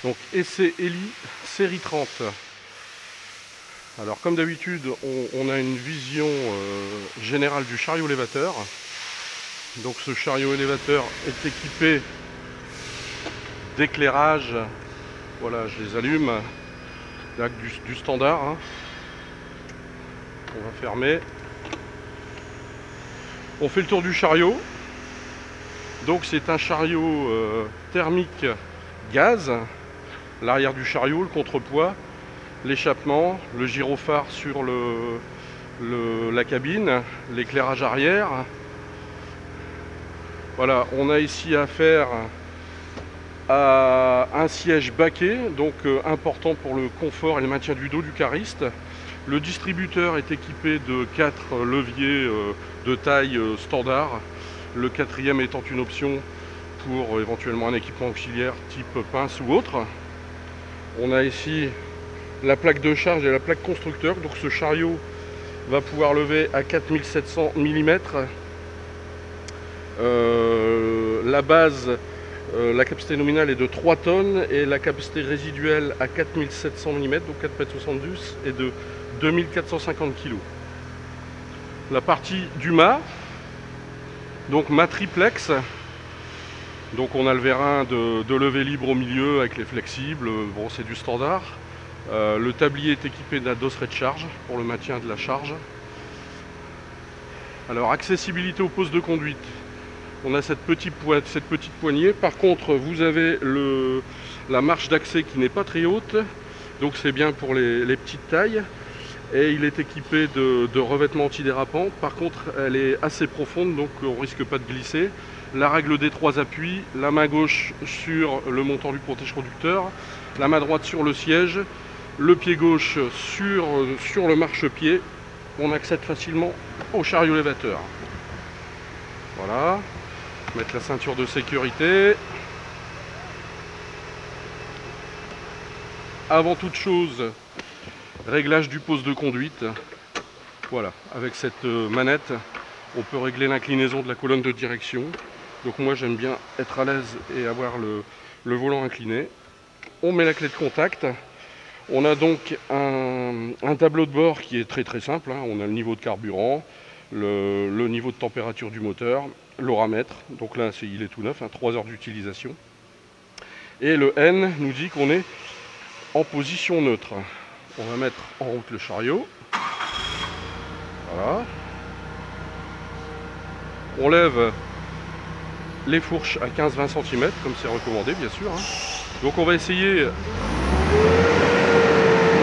Donc essai Eli série 30. Alors comme d'habitude, on a une vision générale du chariot élévateur. Donc ce chariot élévateur est équipé d'éclairage. Voilà, je les allume. Là, du standard. Hein. On va fermer. On fait le tour du chariot. Donc c'est un chariot thermique gaz. L'arrière du chariot, le contrepoids, l'échappement, le gyrophare sur la cabine, l'éclairage arrière. Voilà, on a ici affaire à un siège baquet, donc important pour le confort et le maintien du dos du cariste. Le distributeur est équipé de 4 leviers de taille standard, le 4e étant une option pour éventuellement un équipement auxiliaire type pince ou autre. On a ici la plaque de charge et la plaque constructeur, donc ce chariot va pouvoir lever à 4700 mm. La base, la capacité nominale est de 3 tonnes et la capacité résiduelle à 4700 mm, donc 4,70 m est de 2450 kg. La partie du mât, donc mât triplex, donc on a le vérin de levée libre au milieu avec les flexibles, bon c'est du standard. Le tablier est équipé d'un dosseret de charge pour le maintien de la charge. Alors accessibilité au poste de conduite, on a cette petite poignée. Par contre vous avez la marche d'accès qui n'est pas très haute, donc c'est bien pour les petites tailles. Et il est équipé de revêtements antidérapants. Par contre elle est assez profonde, donc on ne risque pas de glisser. La règle des 3 appuis, la main gauche sur le montant du protège conducteur, la main droite sur le siège, le pied gauche sur le marchepied. On accède facilement au chariot élévateur. Voilà, mettre la ceinture de sécurité. Avant toute chose, réglage du poste de conduite. Voilà, avec cette manette, on peut régler l'inclinaison de la colonne de direction. Donc moi j'aime bien être à l'aise et avoir le volant incliné. On met la clé de contact. On a donc un tableau de bord qui est très simple. Hein. On a le niveau de carburant, le niveau de température du moteur, l'oramètre. Donc là il est tout neuf, hein, 3 heures d'utilisation. Et le N nous dit qu'on est en position neutre. On va mettre en route le chariot. Voilà. On lève les fourches à 15-20 cm, comme c'est recommandé bien sûr. Hein. Donc on va essayer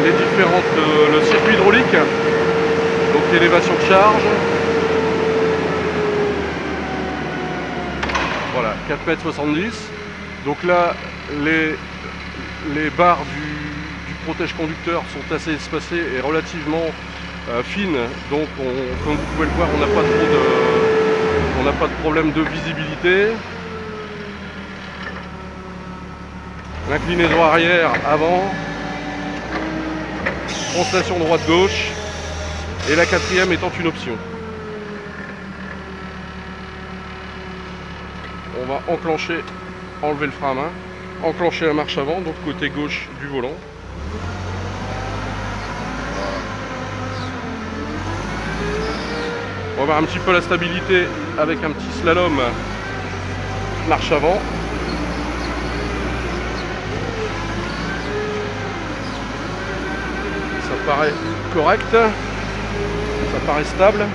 le circuit hydraulique, donc l'élévation de charge. Voilà, 4,70 m. Donc là, les barres du protège conducteur sont assez espacées et relativement fines. Donc comme vous pouvez le voir, on n'a pas de problème de visibilité. L'inclinaison arrière, avant. Translation droite-gauche. Et la 4e étant une option. On va enclencher, enlever le frein à main, enclencher la marche avant, donc côté gauche du volant. On va voir un petit peu la stabilité avec un petit slalom marche avant. Ça paraît correct, ça paraît stable.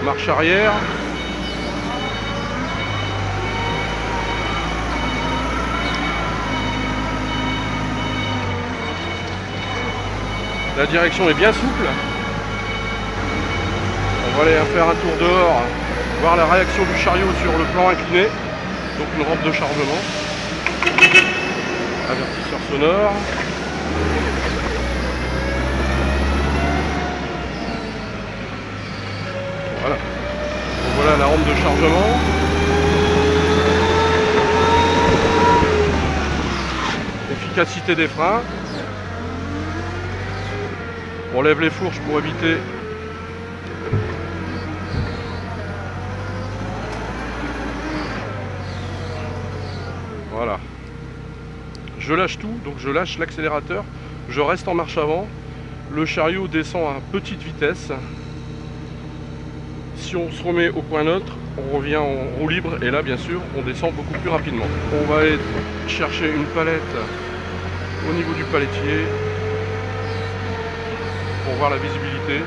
Marche arrière. La direction est bien souple. On va aller faire un tour dehors, voir la réaction du chariot sur le plan incliné. Donc une rampe de chargement. Avertisseur sonore. Voilà. Donc voilà la rampe de chargement. Efficacité des freins. On lève les fourches pour éviter je lâche tout, donc je lâche l'accélérateur, je reste en marche avant, le chariot descend à petite vitesse. Si on se remet au point neutre, on revient en roue libre et là bien sûr on descend beaucoup plus rapidement. On va aller chercher une palette au niveau du palettier pour voir la visibilité.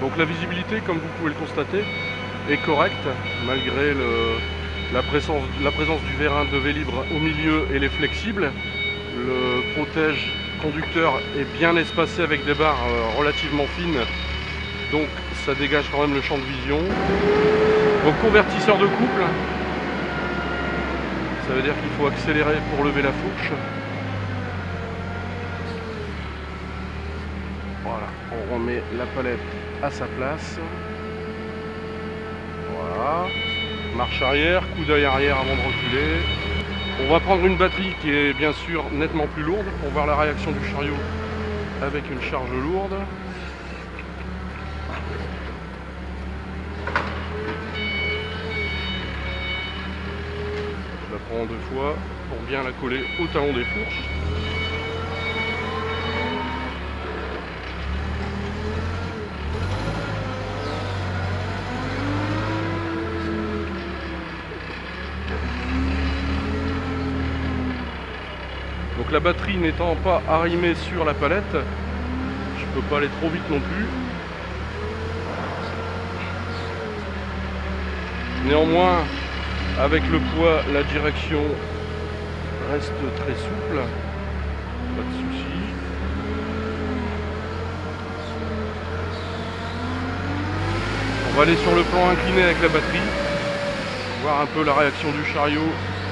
Donc la visibilité, comme vous pouvez le constater, est correcte malgré la présence du vérin de Vélibre au milieu et les flexibles. Le protège conducteur est bien espacé avec des barres relativement fines, donc ça dégage quand même le champ de vision. Donc convertisseur de couple, ça veut dire qu'il faut accélérer pour lever la fourche. Voilà, on remet la palette à sa place. Voilà, marche arrière, coup d'œil arrière avant de reculer. On va prendre une batterie qui est bien sûr nettement plus lourde pour voir la réaction du chariot avec une charge lourde. Je la prends en 2 fois pour bien la coller au talon des fourches. Donc la batterie n'étant pas arrimée sur la palette, je peux pas aller trop vite non plus. Néanmoins, avec le poids, la direction reste très souple, pas de souci. On va aller sur le plan incliné avec la batterie, voir un peu la réaction du chariot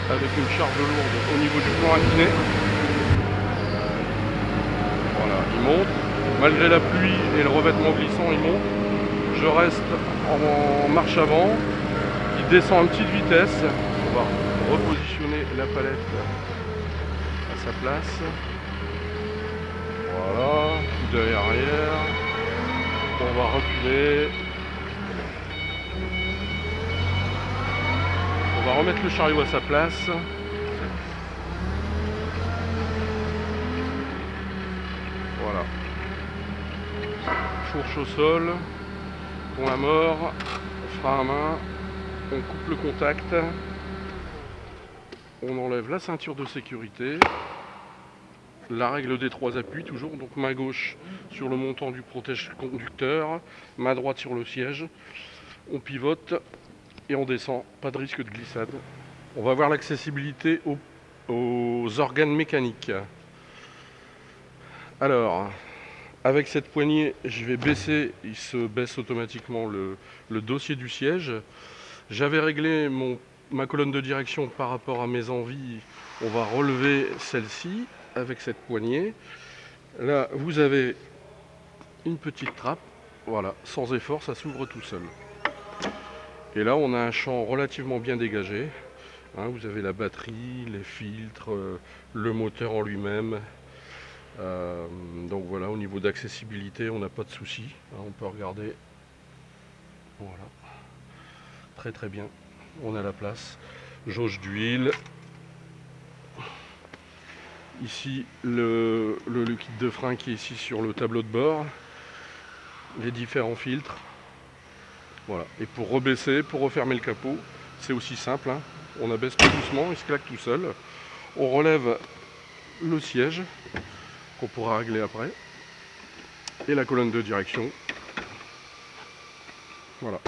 avec une charge lourde au niveau du plan incliné. Voilà, il monte. Malgré la pluie et le revêtement glissant, il monte. Je reste en marche avant, qui descend à petite vitesse. On va repositionner la palette à sa place. Voilà, coup d'œil arrière. On va reculer. On va remettre le chariot à sa place. Voilà. Fourche au sol, pont à mort, frein à main, on coupe le contact, on enlève la ceinture de sécurité, la règle des 3 appuis toujours, donc main gauche sur le montant du protège conducteur, main droite sur le siège, on pivote et on descend, pas de risque de glissade. On va voir l'accessibilité aux organes mécaniques. Alors, avec cette poignée, je vais baisser, il se baisse automatiquement le dossier du siège. J'avais réglé ma colonne de direction par rapport à mes envies. On va relever celle-ci avec cette poignée. Là, vous avez une petite trappe. Voilà, sans effort, ça s'ouvre tout seul. Et là, on a un champ relativement bien dégagé. Hein, vous avez la batterie, les filtres, le moteur en lui-même. Donc voilà, au niveau d'accessibilité, on n'a pas de souci. Hein, on peut regarder. Voilà. Très très bien. On a la place. Jauge d'huile. Ici, le liquide de frein qui est ici sur le tableau de bord. Les différents filtres. Voilà. Et pour rebaisser, pour refermer le capot, c'est aussi simple. Hein. On abaisse tout doucement, il se claque tout seul. On relève le siège, qu'on pourra régler après. Et la colonne de direction. Voilà.